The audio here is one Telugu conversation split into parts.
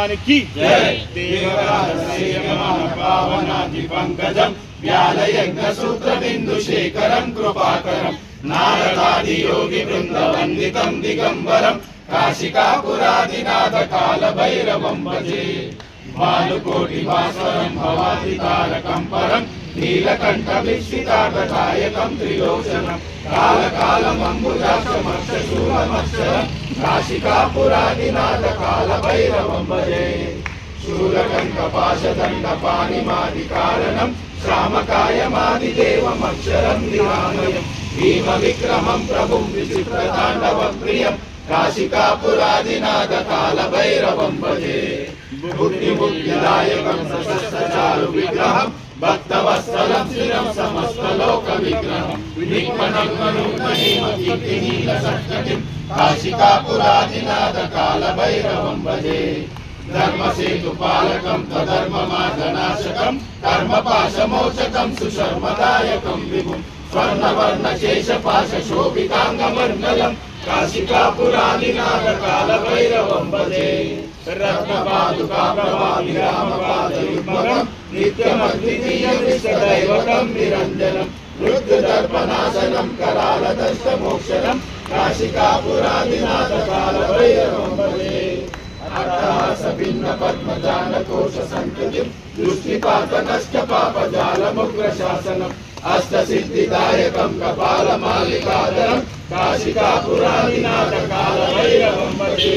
భగవానికి పావనాది పంకజం వ్యాలయజ్ఞ సూత్ర బిందు శేఖరం కృపాకరం నారదాది యోగి బృంద వందితం దిగంబరం కాశికాపురాదినాథ కాల భైరవం భజే భానుకోటి భాస్వరం భవాది తారకం పరం నీలకంఠ విక్షితాగతాయకం త్రిలోచనం కాలకాలమంబుజాక్షమక్షశూలమక్షరం కాశికాపురాదినాథ కాల భైరవం భజే శూలకంఠ పాశదండ పాణిమాది కారణం శ్రామకాయమాది దేవమక్షరం నిరామయం భీమ విక్రమం ప్రభుం విచిత్రతాండవ ప్రియం కాశికాపురాదినాథ కాల భైరవం భజే బుద్ధి ముక్తిదాయకం సహస్రచారు విగ్రహం భక్తవత్సలం శ్రీరం సమస్త లోక విగ్రహం విఘ్నీల సత్కటిం కాశికాపురాదినాథ కాల భైరవం భజే ధర్మసేతు పాలకం తధర్మ మార్గనాశకం కర్మపాశమోచకం సుశర్మదాయకం విభుం స్వర్ణవర్ణ శేషపాశ శోభితాంగమర్మలం కాశికాపురాదినాథ కాల భైరవం భజే రత్నపాదుకాభవామిరామపాదయుగ్మకం నిత్యమద్వితీయమిష్టదైవతం నిరంజనం మృత్యుదర్పనాశనం కరాలదష్టమోక్షణం కాశికాపురాదినాథ కాల భైరవం భజే అట్టహాస భిన్న పద్మజానకోశ సంకృతిం దృష్టిపాత నష్ట పాపజాలముగ్ర శాసనం అష్టసిద్ధిదాయకం కపాలమాలికాధరం కాశికాపురాదినాథ కాల భైరవం భజే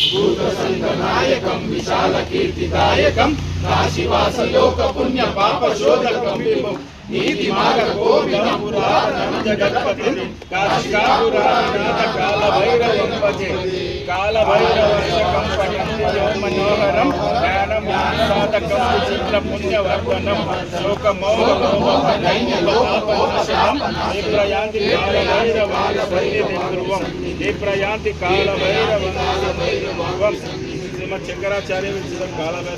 భూతసంగనాయకం విశాల కీర్తిదాయకం కాశీవాసలోక పుణ్య పాప శోధకం విభుం నీతి మాగ గోవింద పురాతన జగత్పతిం కాశికాపురాదినాథ కాల భైరవం భజే కాల భైరవశకం పఠంతిజో మనోహరం జ్ఞానం సాధకం విచిత్ర పుణ్యవర్ధనం శోకమోహమోహనైన్యలోపనాశనం ఏ ప్రయాంతి కాల భైరవాల సన్నిధిం ఏ ప్రయాంతి కాల భైరవం శ్రీమద్ శంకరాచార్య విరచితం కాల భైరవ